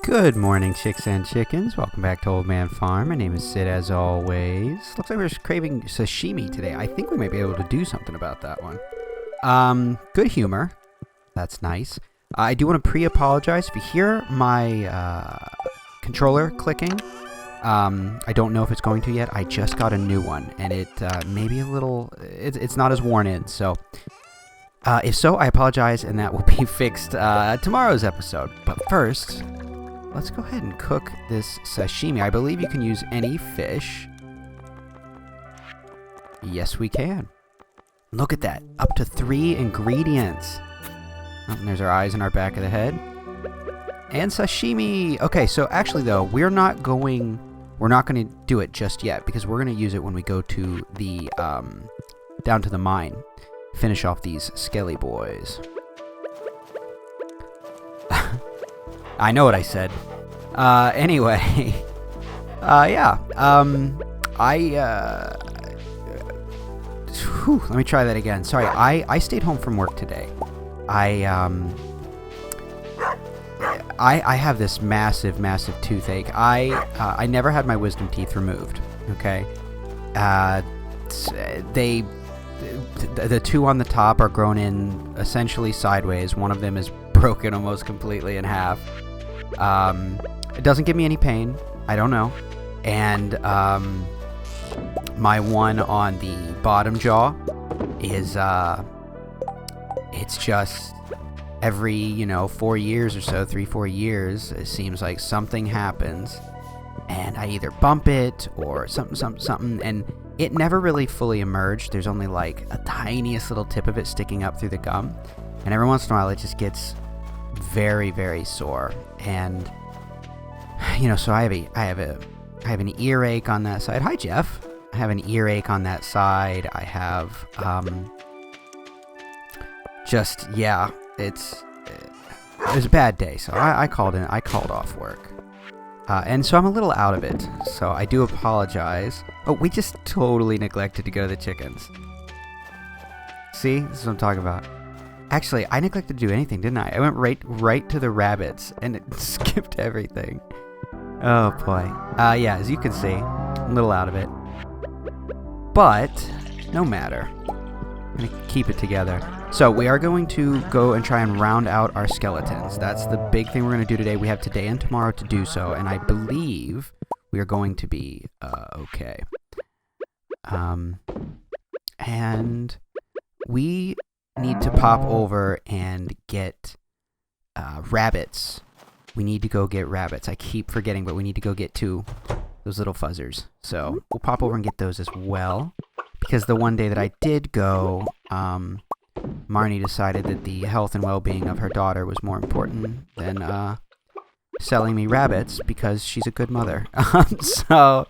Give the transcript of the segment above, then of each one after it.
Good morning, chicks and chickens. Welcome back to Old Man Farm. My name is Sid, as always. Looks like we're just craving sashimi today. I think we might be able to do something about that one. Good humor. That's nice. I do want to pre-apologize. If you hear my controller clicking, I don't know if it's going to yet. I just got a new one, and it may be a little... It's not as worn in, so... if so, I apologize, and that will be fixed tomorrow's episode. But first... let's go ahead and cook this sashimi. I believe you can use any fish. Yes, we can. Look at that. Up to 3 ingredients. Oh, and there's our eyes in our back of the head. And sashimi. Okay, so actually, though, we're not going to do it just yet because we're going to use it when we go to the, down to the mine. Finish off these skelly boys. I know what I said. Anyway. Yeah. Let me try that again. Sorry, I stayed home from work today. I have this massive toothache. I never had my wisdom teeth removed. Okay. The two on the top are grown in essentially sideways. One of them is broken almost completely in half. It doesn't give me any pain. I don't know. And my one on the bottom jaw is it's just every 4 years or so, 3-4 years, it seems like something happens, and I either bump it or something, and it never really fully emerged. There's only like a tiniest little tip of it sticking up through the gum, and every once in a while it just gets very, very sore. And so I have an earache on that side. Hi, Jeff. I have an earache on that side. I have it was a bad day, so I called off work. And so I'm a little out of it, so I do apologize. Oh, we just totally neglected to go to the chickens. See? This is what I'm talking about. Actually, I neglected to do anything, didn't I? I went right to the rabbits, and it skipped everything. Oh, boy. Yeah, as you can see, I'm a little out of it. But, no matter. I'm going to keep it together. So, we are going to go and try and round out our skeletons. That's the big thing we're going to do today. We have today and tomorrow to do so, and I believe we are going to be okay. And we need to pop over and get rabbits. We need to go get rabbits. I keep forgetting, but we need to go get 2, those little fuzzers. So we'll pop over and get those as well. Because the one day that I did go, Marnie decided that the health and well-being of her daughter was more important than selling me rabbits because she's a good mother. Yeah.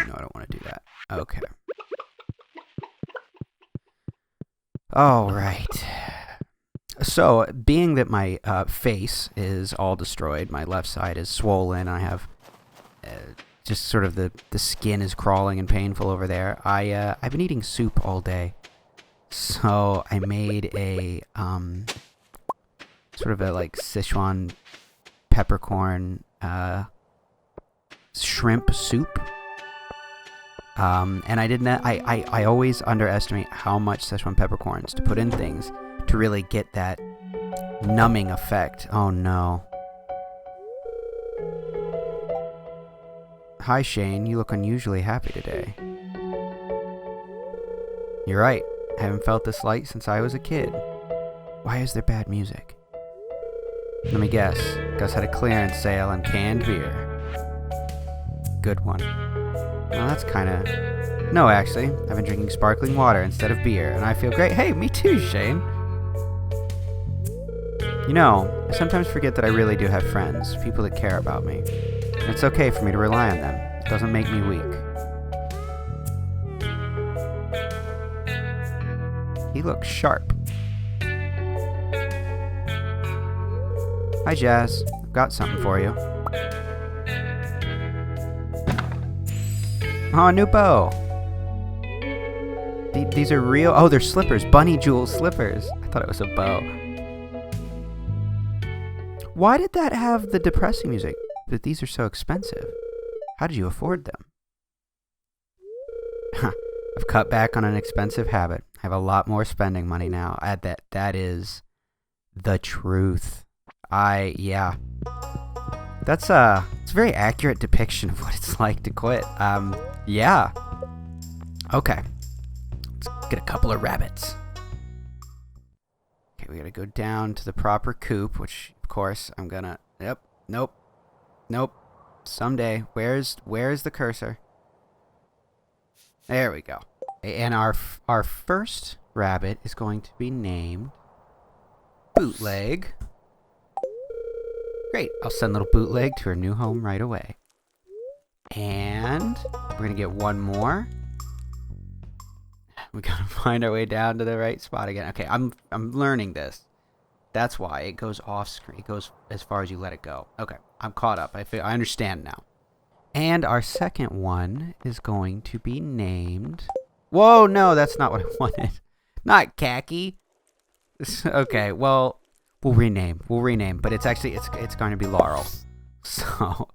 No, I don't want to do that. Okay. All right. So, being that my face is all destroyed, my left side is swollen, I have just sort of the skin is crawling and painful over there. I've been eating soup all day. So, I made a sort of a like Sichuan peppercorn shrimp soup. And I didn't. I always underestimate how much Szechuan peppercorns to put in things to really get that numbing effect. Oh no! Hi Shane, you look unusually happy today. You're right. I haven't felt this light since I was a kid. Why is there bad music? Let me guess. Gus had a clearance sale on canned beer. Good one. Well, that's kind of... No, actually. I've been drinking sparkling water instead of beer, and I feel great. Hey, me too, Shane. I sometimes forget that I really do have friends, people that care about me. And it's okay for me to rely on them. It doesn't make me weak. He looks sharp. Hi, Jazz. I've got something for you. Oh, new bow. these are real. Oh, they're slippers. Bunny jewel slippers. I thought it was a bow. Why did that have the depressing music? But these are so expensive. How did you afford them? I've cut back on an expensive habit. I have a lot more spending money now. That is the truth. Yeah. That's it's a very accurate depiction of what it's like to quit. Yeah. Okay. Let's get a couple of rabbits. Okay, we gotta go down to the proper coop, which of course I'm gonna. Yep. Nope. Someday. Where's the cursor? There we go. And our first rabbit is going to be named Bootleg. Great. I'll send little Bootleg to her new home right away. And we're going to get one more. We got to find our way down to the right spot again. Okay, I'm learning this. That's why it goes off screen. It goes as far as you let it go. Okay, I'm caught up. I understand now. And our second one is going to be named... Whoa, no, that's not what I wanted. Not Khaki. Okay, well, we'll rename. But it's actually, it's going to be Laurel. So,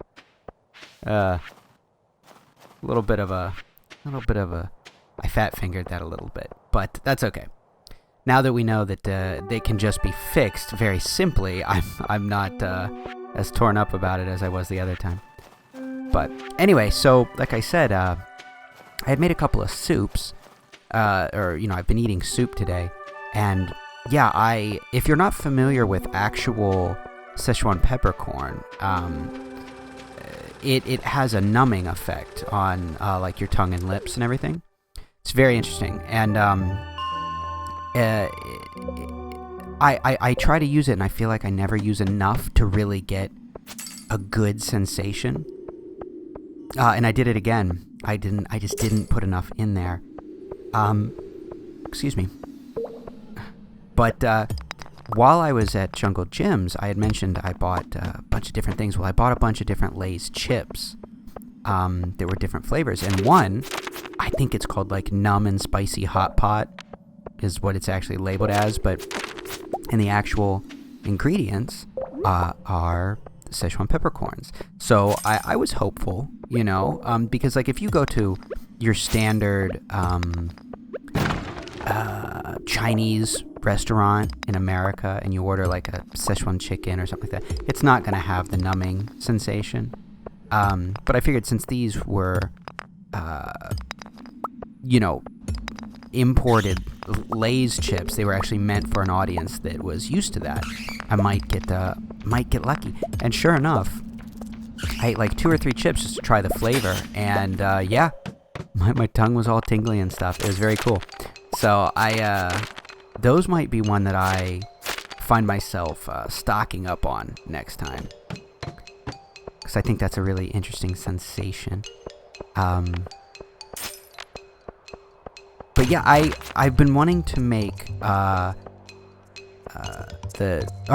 a little bit of a... I fat-fingered that a little bit, but that's okay. Now that we know that they can just be fixed very simply, I'm not as torn up about it as I was the other time. But anyway, so like I said, I had made a couple of soups, I've been eating soup today, and yeah, if you're not familiar with actual Szechuan peppercorn, it has a numbing effect on like your tongue and lips and everything. It's very interesting, and I try to use it, and I feel like I never use enough to really get a good sensation. And I did it again. I just didn't put enough in there. Excuse me. But while I was at Jungle Jim's, I had mentioned I bought a bunch of different things. Well, I bought a bunch of different Lay's chips. There were different flavors, and one, I think it's called like Numb and Spicy Hot Pot, is what it's actually labeled as, but in the actual ingredients are Szechuan peppercorns. So I was hopeful, because like if you go to your standard Chinese restaurant in America and you order like a Szechuan chicken or something like that, it's not going to have the numbing sensation. But I figured since these were, imported Lay's chips, they were actually meant for an audience that was used to that. I might get lucky. And sure enough, I ate like 2 or 3 chips just to try the flavor, and yeah, my tongue was all tingly and stuff. It was very cool. So those might be one that I find myself stocking up on next time, because I think that's a really interesting sensation. But yeah, I've been wanting to make I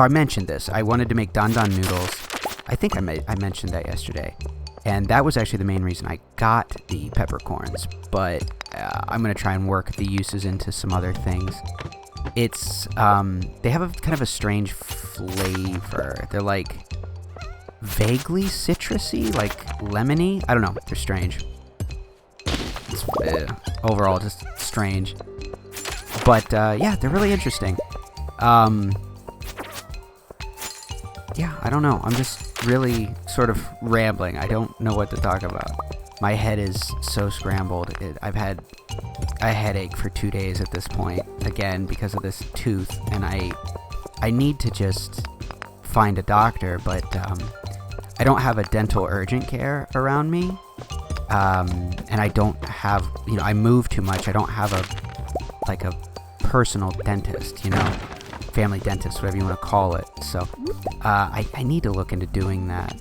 mentioned this. I wanted to make don don noodles. I think I mentioned that yesterday, and that was actually the main reason I got the peppercorns. But I'm gonna try and work the uses into some other things. It's they have a kind of a strange flavor. They're like vaguely citrusy, like lemony. I don't know. They're strange. It's overall just strange. But yeah, they're really interesting. Yeah, I don't know. I'm just really sort of rambling. I don't know what to talk about. My head is so scrambled. I've had a headache for 2 days at this point, again, because of this tooth, and I need to just find a doctor, but I don't have a dental urgent care around me, and I don't have, I move too much. I don't have a personal dentist, family dentist, whatever you want to call it. So I need to look into doing that,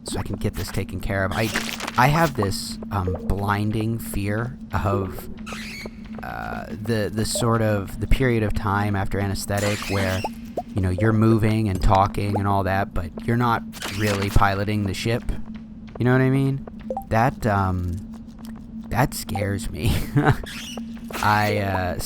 so I can get this taken care of. I have this blinding fear of the sort of the period of time after anesthetic where you're moving and talking and all that, but you're not really piloting the ship. You know what I mean? That scares me. I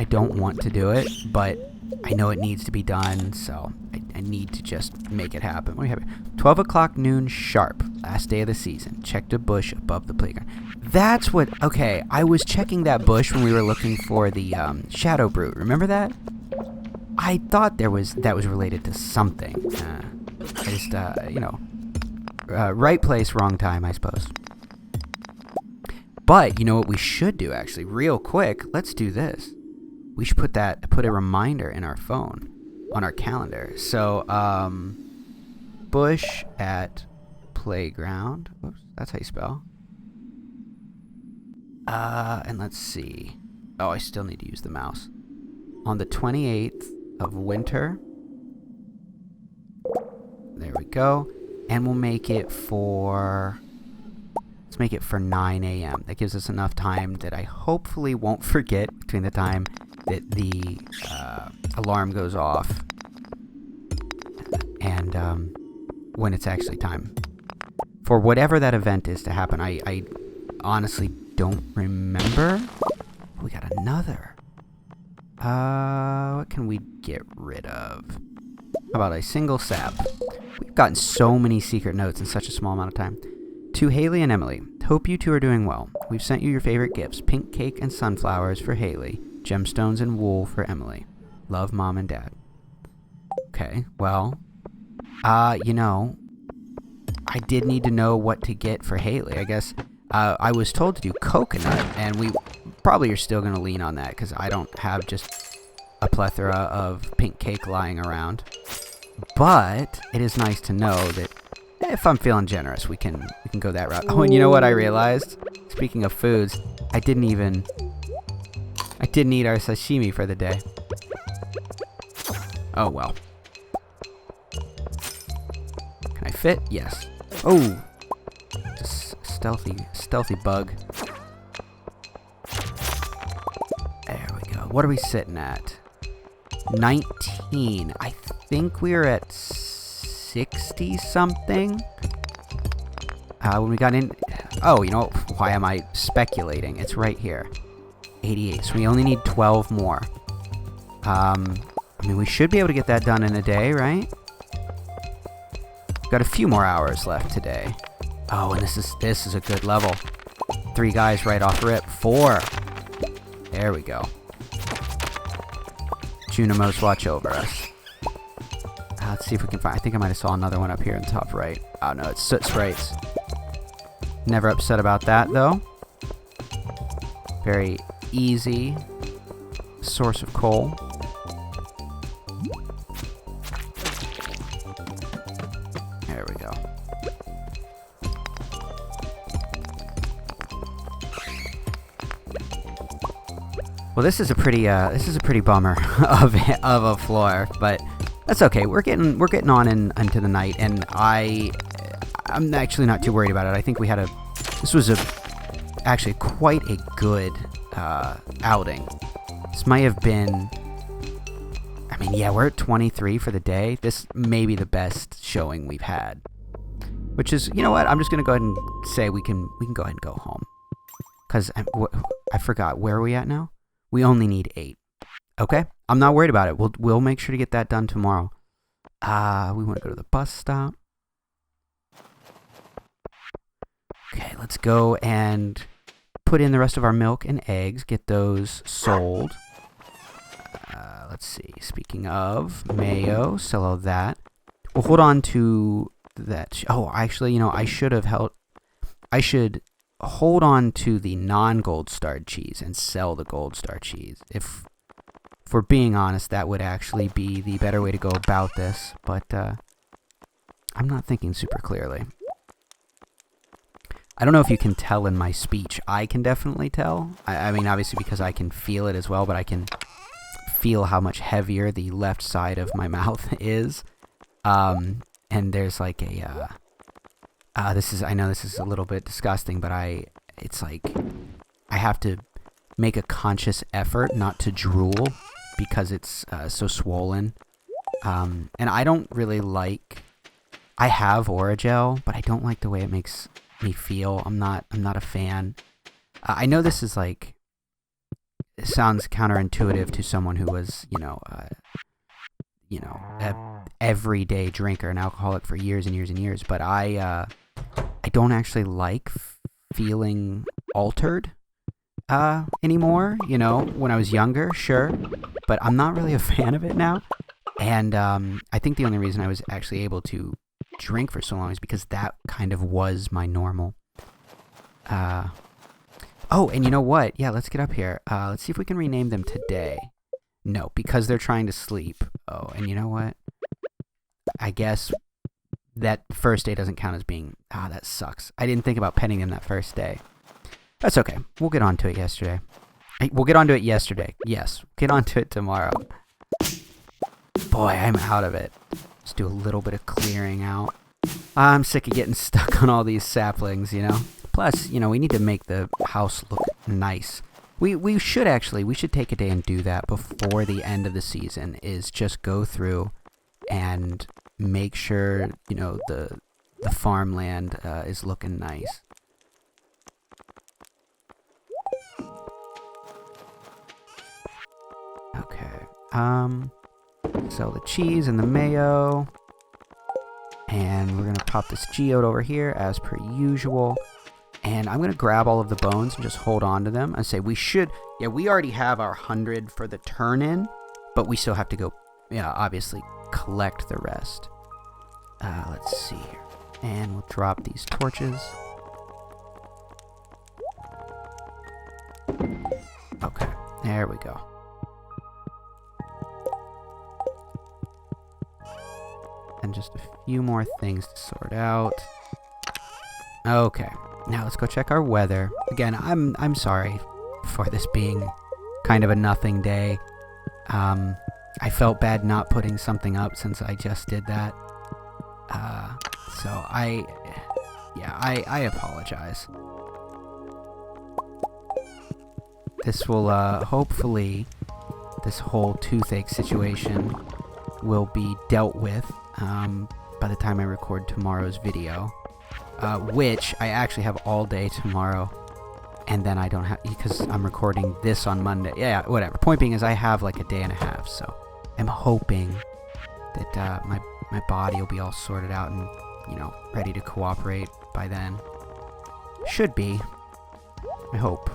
don't want to do it, but I know it needs to be done, so I need to just make it happen. What do we have here? 12 o'clock noon sharp, last day of the season. Checked a bush above the playground. That's what... Okay, I was checking that bush when we were looking for the Shadow Brute. Remember that? I thought that was related to something. I just, right place, wrong time, I suppose. But, you know what we should do, actually, real quick? Let's do this. We should put a reminder in our phone, on our calendar. So, bush at playground. Whoops, that's how you spell. And let's see. Oh, I still need to use the mouse. On the 28th of winter. There we go. And we'll make it for... Let's make it for 9 a.m. That gives us enough time that I hopefully won't forget between the time that the alarm goes off and when it's actually time for whatever that event is to happen. I honestly don't remember. We got another. What can we get rid of? How about a single sap? We've gotten so many secret notes in such a small amount of time. To Haley and Emily, hope you two are doing well. We've sent you your favorite gifts, pink cake and sunflowers for Haley, gemstones and wool for Emily. Love, Mom and Dad. Okay, well, you know, I did need to know what to get for Haley. I guess I was told to do coconut, and we probably are still going to lean on that because I don't have just a plethora of pink cake lying around. But it is nice to know that if I'm feeling generous, we can go that route. Oh, and you know what I realized? Speaking of foods, I didn't eat our sashimi for the day. Oh well. Can I fit? Yes. Oh, just stealthy bug. There we go. What are we sitting at? 19. I think we're at 60 something. When we got in... Oh, you know, why am I speculating? It's right here. 88. So we only need 12 more. I mean, we should be able to get that done in a day, right? Got a few more hours left today. Oh, and this is a good level. 3 guys right off rip. 4. There we go. Junimos, watch over us. Let's see if we can find... I think I might have saw another one up here in the top right. Oh, no, it's soot sprays. Never upset about that, though. Very easy source of coal. There we go. Well, this is a pretty bummer of a floor, but that's okay. We're getting on into the night, and I'm actually not too worried about it. I think this was actually quite a good outing. This might have been... I mean, yeah, we're at 23 for the day. This may be the best showing we've had. Which is, you know what? I'm just going to go ahead and say we can go ahead and go home. Because I forgot. Where are we at now? We only need 8. Okay? I'm not worried about it. We'll make sure to get that done tomorrow. We want to go to the bus stop. Okay, let's go and put in the rest of our milk and eggs. Get those sold. Let's see. Speaking of mayo, sell all that. We'll hold on to that. Oh, actually, you know, I should hold on to the non-gold starred cheese and sell the gold star cheese. If we're being honest, that would actually be the better way to go about this. But I'm not thinking super clearly. I don't know if you can tell in my speech. I can definitely tell. I mean, obviously because I can feel it as well, but I can feel how much heavier the left side of my mouth is. And there's like a... I know this is a little bit disgusting, but it's like I have to make a conscious effort not to drool because it's so swollen. And I don't really like... I have Oragel, but I don't like the way it makes me feel. I'm not a fan. I know this is like it sounds counterintuitive to someone who was, a everyday drinker, an alcoholic for years and years and years. But I don't actually like feeling altered anymore. When I was younger, sure, but I'm not really a fan of it now. And I think the only reason I was actually able to drink for so long is because that kind of was my normal. Oh, and you know what? Yeah, let's get up here. Let's see if we can rename them today. No, because they're trying to sleep. Oh, and you know what? I guess that first day doesn't count as being... that sucks. I didn't think about petting them that first day. That's okay. We'll get onto it yesterday. We'll get onto it yesterday. Yes, get onto it tomorrow. Boy, I'm out of it. Let's do a little bit of clearing out. I'm sick of getting stuck on all these saplings, Plus, we need to make the house look nice. We should take a day and do that before the end of the season, is just go through and make sure, the farmland is looking nice. Okay. So the cheese and the mayo. And we're going to pop this geode over here as per usual. And I'm going to grab all of the bones and just hold on to them and say we already have our 100 for the turn-in, but we still have to go, obviously collect the rest. Let's see here. And we'll drop these torches. Okay, there we go. And just a few more things to sort out. Okay, now let's go check our weather. Again, I'm sorry for this being kind of a nothing day. I felt bad not putting something up since I just did that. So I apologize. This will hopefully, this whole toothache situation will be dealt with by the time I record tomorrow's video, which I actually have all day tomorrow, and then I don't have, because I'm recording this on Monday. Yeah, whatever. Point being is I have like a day and a half, so I'm hoping that my body will be all sorted out and, ready to cooperate by then. Should be. I hope.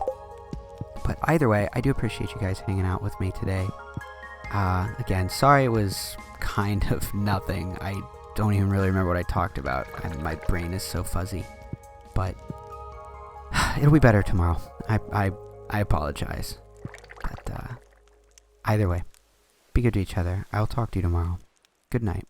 But either way, I do appreciate you guys hanging out with me today. Again, sorry it was kind of nothing. I don't even really remember what I talked about. My brain is so fuzzy. But it'll be better tomorrow. I apologize. But either way, be good to each other. I'll talk to you tomorrow. Good night.